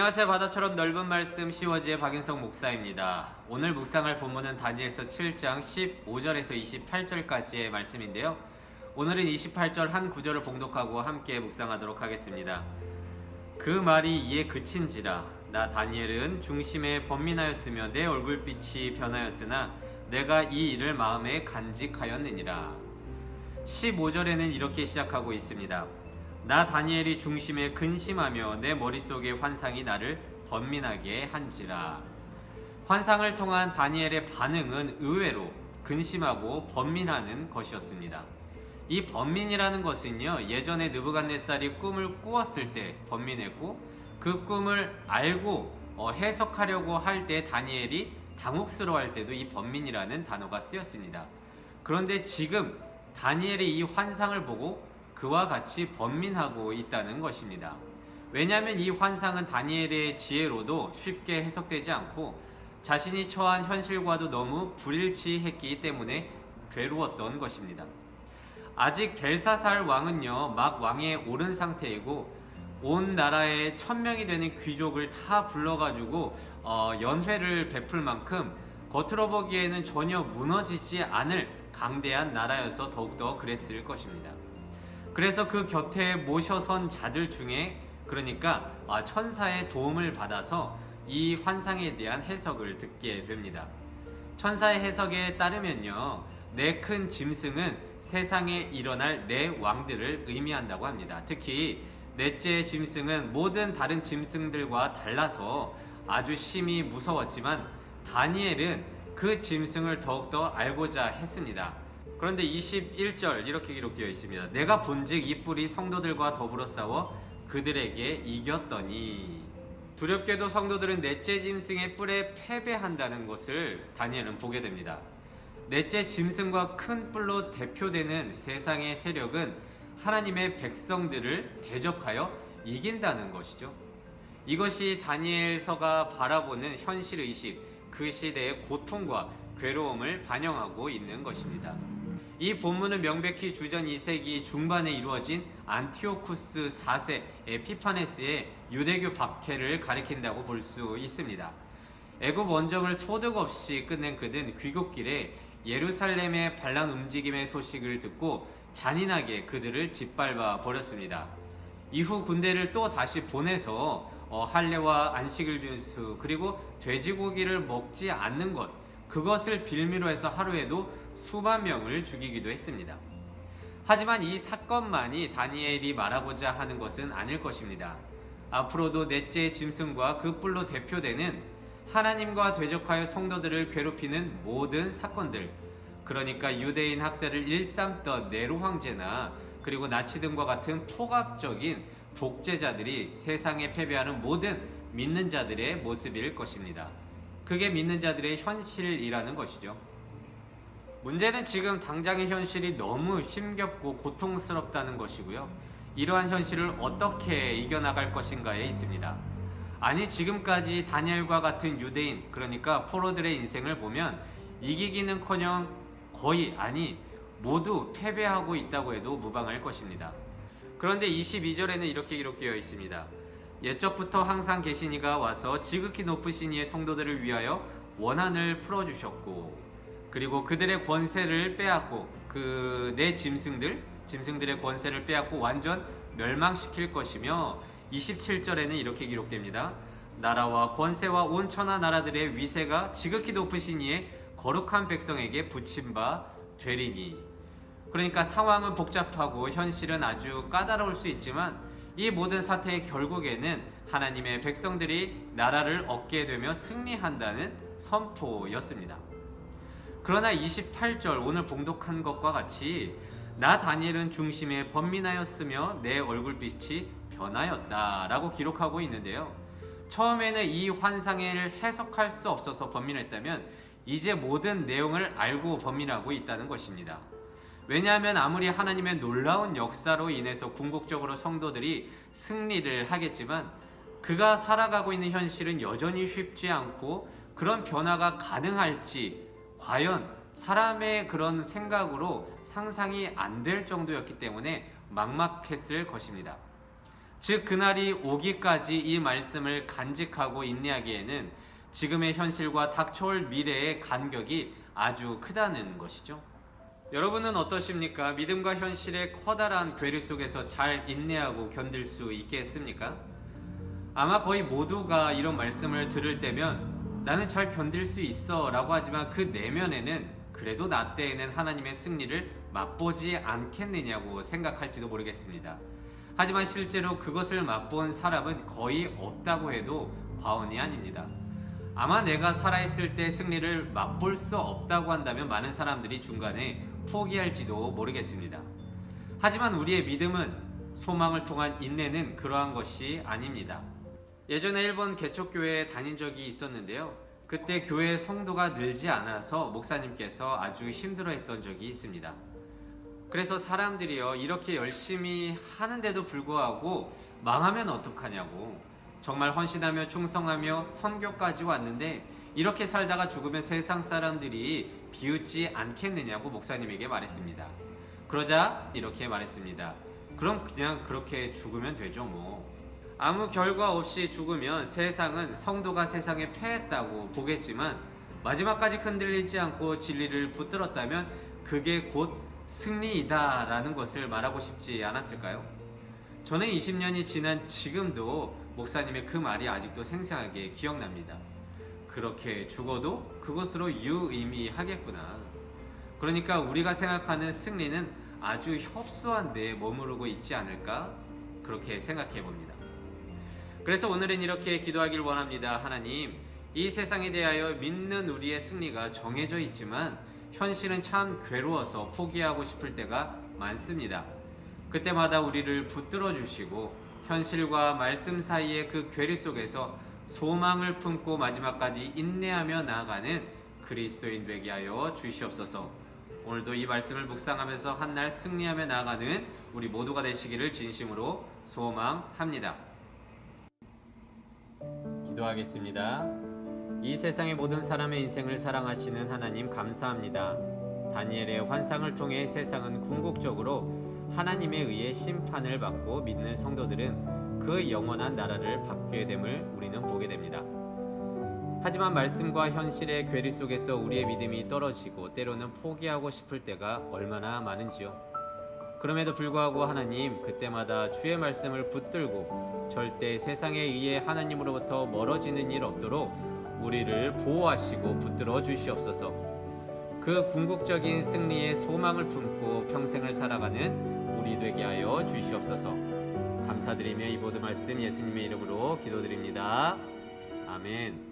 안녕하세요. 바다처럼 넓은 말씀 시워지의 박윤석 목사입니다. 오늘 묵상할 본문은 다니엘서 7장 15절에서 28절까지의 말씀인데요. 오늘은 28절 한 구절을 봉독하고 함께 묵상하도록 하겠습니다. 그 말이 이에 그친지라 나 다니엘은 중심에 번민하였으며 내 얼굴빛이 변하였으나 내가 이 일을 마음에 간직하였느니라. 15절에는 이렇게 시작하고 있습니다. 나 다니엘이 중심에 근심하며 내 머릿속의 환상이 나를 번민하게 한지라. 환상을 통한 다니엘의 반응은 의외로 근심하고 번민하는 것이었습니다. 이 번민이라는 것은요, 예전에 느부갓네살이 꿈을 꾸었을 때 번민했고, 그 꿈을 알고 해석하려고 할 때 다니엘이 당혹스러워할 때도 이 번민이라는 단어가 쓰였습니다. 그런데 지금 다니엘이 이 환상을 보고 그와 같이 번민하고 있다는 것입니다. 왜냐하면 이 환상은 다니엘의 지혜로도 쉽게 해석되지 않고 자신이 처한 현실과도 너무 불일치했기 때문에 괴로웠던 것입니다. 아직 벨사살 왕은요, 막 왕에 오른 상태이고 온 나라에 1000명이 되는 귀족을 다 불러가지고 연회를 베풀 만큼 겉으로 보기에는 전혀 무너지지 않을 강대한 나라여서 더욱더 그랬을 것입니다. 그래서 그 곁에 모셔선 자들 중에 그러니까 천사의 도움을 받아서 이 환상에 대한 해석을 듣게 됩니다. 천사의 해석에 따르면요, 네 큰 짐승은 세상에 일어날 네 왕들을 의미한다고 합니다. 특히 넷째 짐승은 모든 다른 짐승들과 달라서 아주 심히 무서웠지만 다니엘은 그 짐승을 더욱더 알고자 했습니다. 그런데 21절 이렇게 기록되어 있습니다. 내가 본즉 이 뿔이 성도들과 더불어 싸워 그들에게 이겼더니. 두렵게도 성도들은 넷째 짐승의 뿔에 패배한다는 것을 다니엘은 보게 됩니다. 넷째 짐승과 큰 뿔로 대표되는 세상의 세력은 하나님의 백성들을 대적하여 이긴다는 것이죠. 이것이 다니엘서가 바라보는 현실의식, 그 시대의 고통과 괴로움을 반영하고 있는 것입니다. 이 본문은 명백히 주전 2세기 중반에 이루어진 안티오쿠스 4세 에피파네스의 유대교 박해를 가리킨다고 볼 수 있습니다. 애굽 원정을 소득 없이 끝낸 그는 귀국길에 예루살렘의 반란 움직임의 소식을 듣고 잔인하게 그들을 짓밟아 버렸습니다. 이후 군대를 또 다시 보내서 할례와 안식일 준수 그리고 돼지고기를 먹지 않는 것, 그것을 빌미로 해서 하루에도 수만 명을 죽이기도 했습니다. 하지만 이 사건만이 다니엘이 말하고자 하는 것은 아닐 것입니다. 앞으로도 넷째 짐승과 그 뿔로 대표되는 하나님과 대적하여 성도들을 괴롭히는 모든 사건들, 그러니까 유대인 학살을 일삼던 네로 황제나 그리고 나치 등과 같은 포갑적인 독재자들이 세상에 패배하는 모든 믿는 자들의 모습일 것입니다. 그게 믿는 자들의 현실이라는 것이죠. 문제는 지금 당장의 현실이 너무 힘겹고 고통스럽다는 것이고요. 이러한 현실을 어떻게 이겨나갈 것인가에 있습니다. 아니, 지금까지 다니엘과 같은 유대인, 그러니까 포로들의 인생을 보면 이기기는커녕 거의, 아니 모두 패배하고 있다고 해도 무방할 것입니다. 그런데 22절에는 이렇게 기록되어 있습니다. 옛적부터 항상 계신 이가 와서 지극히 높으신 이의 성도들을 위하여 원한을 풀어주셨고, 그리고 그들의 권세를 빼앗고 그 네 짐승들의 권세를 빼앗고 완전 멸망시킬 것이며, 27절에는 이렇게 기록됩니다. 나라와 권세와 온 천하 나라들의 위세가 지극히 높으신 이의 거룩한 백성에게 붙임 바 되리니. 그러니까 상황은 복잡하고 현실은 아주 까다로울 수 있지만 이 모든 사태의 결국에는 하나님의 백성들이 나라를 얻게 되며 승리한다는 선포였습니다. 그러나 28절 오늘 봉독한 것과 같이 나 다니엘은 중심에 번민하였으며 내 얼굴빛이 변하였다 라고 기록하고 있는데요. 처음에는 이 환상을 해석할 수 없어서 번민했다면 이제 모든 내용을 알고 번민하고 있다는 것입니다. 왜냐하면 아무리 하나님의 놀라운 역사로 인해서 궁극적으로 성도들이 승리를 하겠지만 그가 살아가고 있는 현실은 여전히 쉽지 않고 그런 변화가 가능할지 과연 사람의 그런 생각으로 상상이 안 될 정도였기 때문에 막막했을 것입니다. 즉 그날이 오기까지 이 말씀을 간직하고 인내하기에는 지금의 현실과 닥쳐올 미래의 간격이 아주 크다는 것이죠. 여러분은 어떠십니까? 믿음과 현실의 커다란 괴리 속에서 잘 인내하고 견딜 수 있겠습니까? 아마 거의 모두가 이런 말씀을 들을 때면 나는 잘 견딜 수 있어 라고 하지만 그 내면에는 그래도 나 때에는 하나님의 승리를 맛보지 않겠느냐고 생각할지도 모르겠습니다. 하지만 실제로 그것을 맛본 사람은 거의 없다고 해도 과언이 아닙니다. 아마 내가 살아있을 때 승리를 맛볼 수 없다고 한다면 많은 사람들이 중간에 포기할지도 모르겠습니다. 하지만 우리의 믿음은 소망을 통한 인내는 그러한 것이 아닙니다. 예전에 일본 개척교회에 다닌 적이 있었는데요. 그때 교회 성도가 늘지 않아서 목사님께서 아주 힘들어했던 적이 있습니다. 그래서 사람들이요, 이렇게 열심히 하는데도 불구하고 망하면 어떡하냐고, 정말 헌신하며 충성하며 선교까지 왔는데 이렇게 살다가 죽으면 세상 사람들이 비웃지 않겠느냐고 목사님에게 말했습니다. 그러자 이렇게 말했습니다. 그럼 그냥 그렇게 죽으면 되죠 뭐. 아무 결과 없이 죽으면 세상은 성도가 세상에 패했다고 보겠지만 마지막까지 흔들리지 않고 진리를 붙들었다면 그게 곧 승리이다 라는 것을 말하고 싶지 않았을까요? 저는 20년이 지난 지금도 목사님의 그 말이 아직도 생생하게 기억납니다. 그렇게 죽어도 그것으로 유의미하겠구나. 그러니까 우리가 생각하는 승리는 아주 협소한 데에 머무르고 있지 않을까? 그렇게 생각해 봅니다. 그래서 오늘은 이렇게 기도하길 원합니다. 하나님, 이 세상에 대하여 믿는 우리의 승리가 정해져 있지만 현실은 참 괴로워서 포기하고 싶을 때가 많습니다. 그때마다 우리를 붙들어 주시고 현실과 말씀 사이의 그 괴리 속에서 소망을 품고 마지막까지 인내하며 나아가는 그리스도인 되게 하여 주시옵소서. 오늘도 이 말씀을 묵상하면서 한날 승리하며 나아가는 우리 모두가 되시기를 진심으로 소망합니다. 기도하겠습니다. 이 세상의 모든 사람의 인생을 사랑하시는 하나님 감사합니다. 다니엘의 환상을 통해 세상은 궁극적으로 하나님에 의해 심판을 받고 믿는 성도들은 그 영원한 나라를 받게 됨을 우리는 보게 됩니다. 하지만 말씀과 현실의 괴리 속에서 우리의 믿음이 떨어지고 때로는 포기하고 싶을 때가 얼마나 많은지요. 그럼에도 불구하고 하나님, 그때마다 주의 말씀을 붙들고 절대 세상에 의해 하나님으로부터 멀어지는 일 없도록 우리를 보호하시고 붙들어 주시옵소서. 그 궁극적인 승리의 소망을 품고 평생을 살아가는 우리 되게 하여 주시옵소서. 감사드리며 이 모든 말씀 예수님의 이름으로 기도드립니다. 아멘.